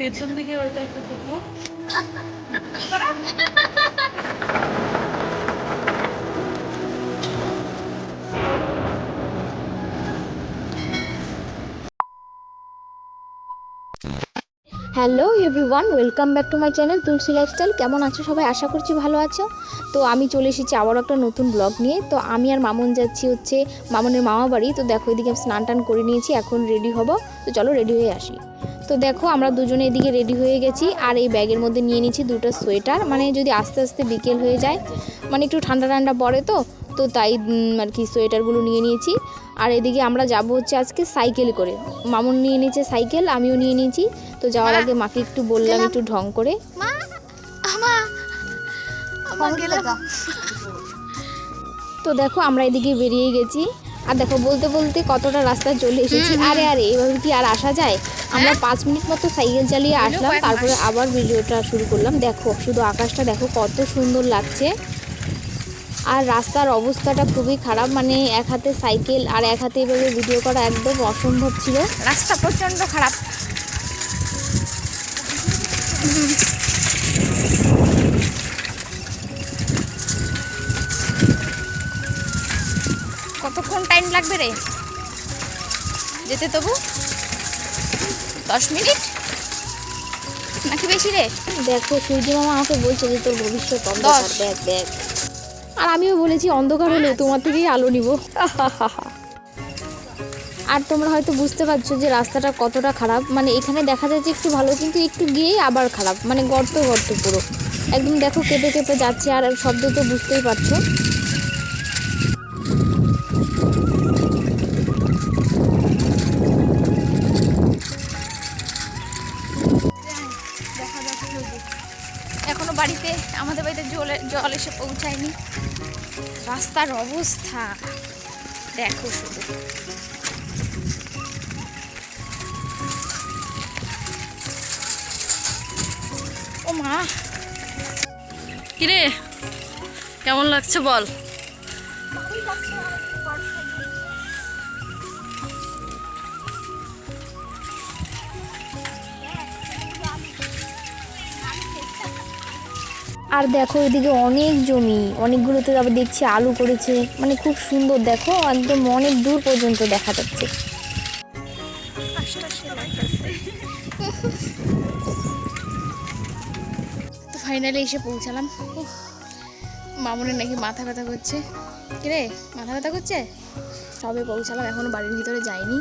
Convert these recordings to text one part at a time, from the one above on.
পেছন দিকে ওইটা একটা পুকুর। Hello everyone, welcome back to my channel Tulsi lifestyle. কেমন আছো সবাই? আশা করছি ভালো আছো। তো আমি চলে এসেছি আবারও একটা নতুন ব্লগ নিয়ে। তো আমি আর মামুন যাচ্ছি হচ্ছে মামুনের মামা বাড়ি। তো দেখো এদিকে স্নান টান করে নিয়েছি, এখন রেডি হব। তো চলো রেডি হয়ে আসি। তো দেখো আমরা দুজনে এদিকে রেডি হয়ে গেছি, আর এই ব্যাগের মধ্যে নিয়ে নিয়েছি দুটো সোয়েটার, মানে যদি আস্তে আস্তে বিকেল হয়ে যায়, মানে একটু ঠান্ডা ঠান্ডা পড়ে তো তো তাই আর কি সোয়েটারগুলো নিয়ে নিয়েছি। আর এদিকে আমরা যাব হচ্ছে আজকে সাইকেল করে। মামুন নিয়ে নিয়েছে সাইকেল, আমিও নিয়ে নিয়েছি। তো যাওয়ার আগে মাকে একটু বললাম একটু ঢং করে, তো দেখো আমরা এদিকে বেরিয়ে গেছি। আর দেখো বলতে বলতে কতটা রাস্তা চলে এসেছি। আরে এভাবে কি আর আসা যায়? আমরা 5 মিনিট মতো সাইকেল চালিয়ে আসলাম, তারপরে আবার ভিডিওটা শুরু করলাম। দেখো শুধু আকাশটা দেখো কত সুন্দর লাগছে। আর রাস্তার অবস্থাটা খুবই খারাপ, মানে এক হাতে সাইকেল আর এক হাতে এভাবে ভিডিও করা একদম অসম্ভব ছিল। রাস্তা প্রচণ্ড খারাপ। কতক্ষণ টাইম লাগবে রে যেতে? তবু 10 মিনিট নাকি বেশি রে? দেখো সূর্য মামা আমাকে বলছে যে তোর ভবিষ্যৎ অন্ধকার, দেখ দেখ। আর আমিও বলেছি অন্ধকার হলে তোমার থেকেই আলো নিব। আর তোমরা হয়তো বুঝতে পারছো যে রাস্তাটা কতটা খারাপ, মানে এখানে দেখা যাচ্ছে একটু ভালো, কিন্তু একটু গিয়েই আবার খারাপ, মানে গর্ত গর্ত পুরো একদম। দেখো কেঁপে কেঁপে যাচ্ছে, আর শব্দ তো বুঝতেই পারছো। এখনো বাড়িতে আমাদের বাড়িতে জল এসে পৌঁছায়নি। রাস্তার অবস্থা দেখো শুধু। ও মা, কিরে কেমন লাগছে বল? আর দেখো এদিকে অনেক জমি, অনেকগুলোতে আবার দেখছি আলু করেছে, মানে খুব সুন্দর। দেখো একদম অনেক দূর পর্যন্ত দেখা যাচ্ছে। তো ফাইনালি এসে পৌঁছালাম। মামুনের নাকি মাথা ব্যথা করছে। কিরে মাথা ব্যথা করছে? সবে পৌঁছালাম, এখনো বাড়ির ভিতরে যাইনি।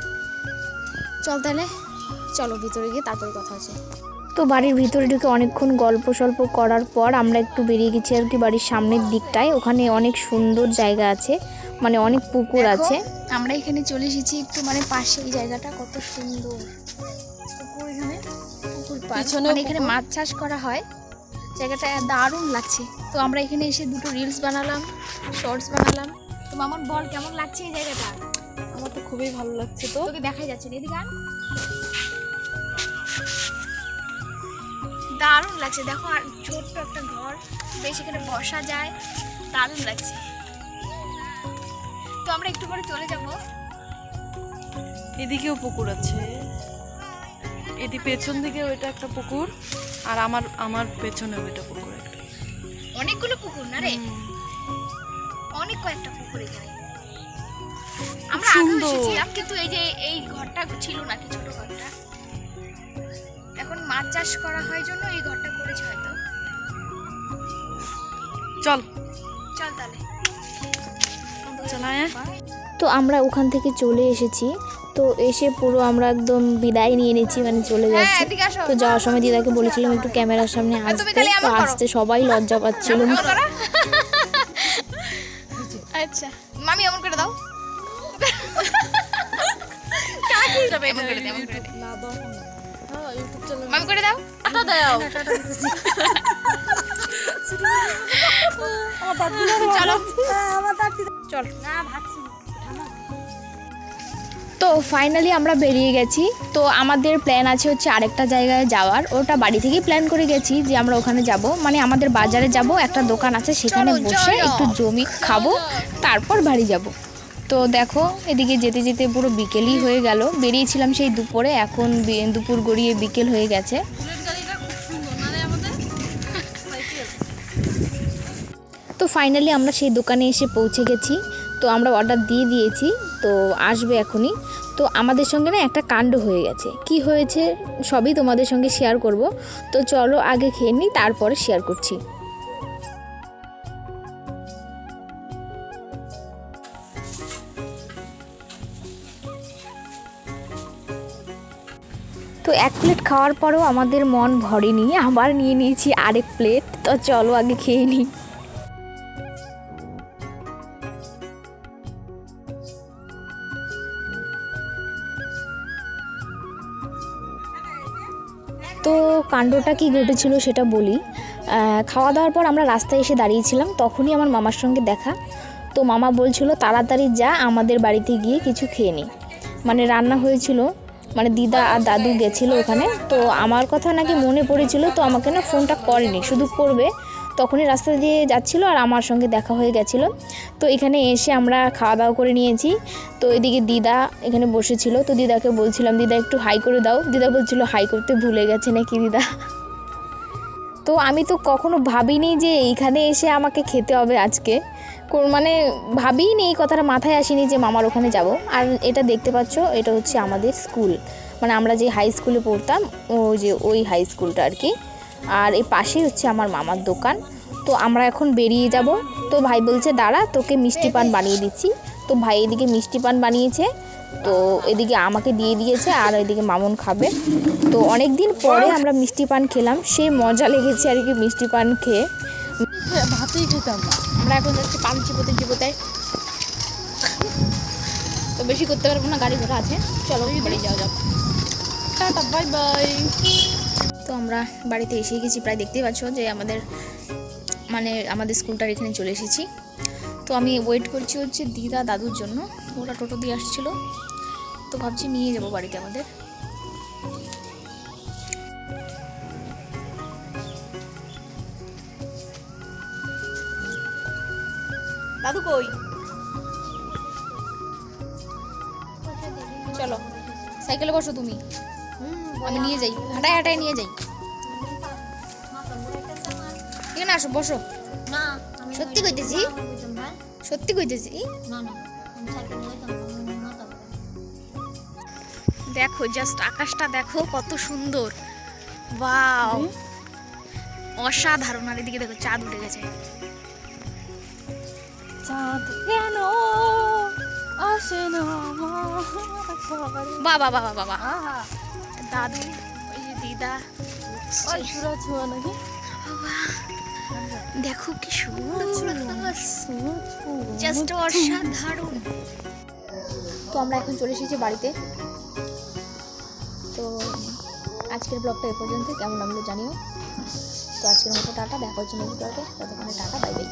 চল তাহলে, চলো ভিতরে গিয়ে তারপরে কথা হচ্ছে। তো বাড়ির ভিতরে ঢুকে অনেকক্ষণ গল্প সল্প করার পর আমরা একটু বেরিয়ে গেছি আর কি বাড়ির সামনের দিকটায়। ওখানে অনেক সুন্দর জায়গা আছে, মানে অনেক পুকুর আছে। আমরা এখানে চলে এসেছি একটু, মানে পাশে এই জায়গাটা কত সুন্দর পুকুর, এখানে পুকুর পাড়, মানে এখানে মাছ চাষ করা হয়। জায়গাটা দারুণ লাগছে। তো আমরা এখানে এসে দুটো রিলস বানালাম, শর্টস বানালাম। তো মামুন বল কেমন লাগছে এই জায়গাটা? আমার তো খুবই ভালো লাগছে। তো তোকে দেখাই যাচ্ছে না, এদিকে আন। দারুণ লাগছে দেখো, আর ছোট্ট একটা ঘর, বেশ এখানে বসা যায়, দারুণ লাগছে। তো আমরা একটু পরে চলে যাব। এদিকেও পুকুর আছে, এটি পেছন দিকে ওইটা একটা পুকুর, আর আমার পেছনে ওইটা পুকুর একটা। অনেকগুলো পুকুর না রে, অনেক কয়েকটা পুকুর এখানে। আমরা আগে এসেছিলাম, কিন্তু এই যে এই ঘরটা ছিল না কি, ছোট ঘরটা। এখন মাছ চাষ করা হয় জন্য এই ঘরটা করেছে হয়তো। চল চল তাহলে চালায়। তো আমরা ওখান থেকে চলে এসেছি। তো এসে পুরো আমরা একদম বিদায় নিয়ে নিচ্ছি, মানে চলে যাচ্ছি। তো যাওয়ার সময় দিদাকে বলেছিলাম একটু ক্যামেরার সামনে আসতে, তো আসতে সবাই লজ্জা পাচ্ছিল। আচ্ছা মামি এমন করে দাও, মামি করে দাও, চলো চল। তো ফাইনালি আমরা বেরিয়ে গেছি। তো আমাদের প্ল্যান আছে হচ্ছে আরেকটা জায়গায় যাওয়ার, ওটা বাড়ি থেকেই প্ল্যান করে গেছি যে আমরা ওখানে যাব, মানে আমাদের বাজারে যাব, একটা দোকান আছে সেখানে বসে একটু জমি খাবো, তারপর বাড়ি যাব। তো তো দেখো এদিকে যেতে যেতে পুরো বিকেলই হয়ে গেল। বেরিয়েছিলাম সেই দুপুরে, এখন দুপুর গড়িয়ে বিকেল হয়ে গেছে। তো ফাইনালি আমরা সেই দোকানে এসে পৌঁছে গেছি। তো আমরা অর্ডার দিয়ে দিয়েছি, তো আসবে এখনই। তো আমাদের সঙ্গে না একটা কাণ্ড হয়ে গেছে। কি হয়েছে সবই তোমাদের সঙ্গে শেয়ার করব। তো চলো আগে খেয়ে নিই, তারপরে শেয়ার করছি। তো এক প্লেট খাওয়ার পরেও আমাদের মন ভরেনি, আবার নিয়ে নিয়েছি আরেক প্লেট। তো চলো আগে খেয়ে নিই। তো কাণ্ডটা কি ঘটেছিল সেটা বলি। খাওয়া দাওয়ার পর আমরা রাস্তায় এসে দাঁড়িয়েছিলাম, তখনই আমার মামার সঙ্গে দেখা। তো মামা বলছিল তাড়াতাড়ি যা, আমাদের বাড়িতে গিয়ে কিছু খেয়ে নি। মানে রান্না হয়েছিল, মানে দিদা আর দাদু গেছিলো ওখানে। তো আমার কথা নাকি মনে পড়েছিল, তো আমাকে না ফোনটা করেনি, শুধু করবে। তখনই রাস্তা দিয়ে যাচ্ছিলো আর আমার সঙ্গে দেখা হয়ে গেছিলো। তো এখানে এসে আমরা খাওয়া দাওয়া করে নিয়েছি। তো এদিকে দিদা এখানে বসেছিল, তো দিদাকে বলছিলাম দিদা একটু হাই করে দাও। দিদা বলছিল হাই করতে ভুলে গেছে নাকি দিদা। তো আমি তো কখনো ভাবিনি যে এইখানে এসে আমাকে খেতে হবে আজকে, মানে ভাবিনি, এই কথাটা মাথায় আসেনি যে মামার ওখানে যাব। আর এটা দেখতে পাচ্ছ, এটা হচ্ছে আমাদের স্কুল, মানে আমরা যে হাই স্কুলে পড়তাম ওই হাই স্কুলটা আর কি। আর এই পাশেই হচ্ছে আমার মামার দোকান। তো আমরা এখন বেরিয়ে যাব। তো ভাই বলছে দাঁড়া, তোকে মিষ্টি পান বানিয়ে দিচ্ছি। তো ভাই এদিকে মিষ্টি পান বানিয়েছে, তো এদিকে আমাকে দিয়ে দিয়েছে, আর এদিকে মামুন খাবে। তো অনেক দিন পরে আমরা মিষ্টি পান খেলাম, সে মজা লেগেছে আর কি মিষ্টি পান খেয়ে। ভাতেই খেতাম। আমরা এখন যাচ্ছি পান চিবোতে। তো বেশি করতে পারবো না, গাড়ি ঘোড়া আছে, চলো বাড়ি যাওয়া যাক। Tata, bye bye. তো আমরা বাড়িতে এসে গেছি প্রায়, দেখতেই পাচ্ছ যে আমাদের স্কুলটার এখানে চলে এসেছি। তো আমি ওয়েট করছি হচ্ছে দিদা দাদুর জন্য, ওরা টোটো দিয়ে আসছিলো। তো ভাবছি নিয়ে যাবো বাড়িতে আমাদের। দাদু কই? চলো সাইকেলে বসো তুমি, আমি নিয়ে যাই, হাঁটায় নিয়ে যাই। এখানে আসো, বসো। সত্যি কইতেছি। দেখো জাস্ট আকাশটা দেখো কত সুন্দর, ওয়াও অসাধারণ। আর এদিকে দেখো চাঁদ উঠে গেছে। চাঁদ কেন আসে না বাবা দাদু, ওই যে দিদা, ছোঁয়া নাকি? দেখো কি সুন্দর, জাস্ট অসাধারণ। তো আমরা এখন চলে এসেছি বাড়িতে। তো আজকের ব্লগটা এ পর্যন্ত, কেমন লাগলো জানিও। তো আজকের মতো টাটা, দেখা হচ্ছে নেক্সট ব্লগে, ততক্ষণে টাটা, বাই বাই।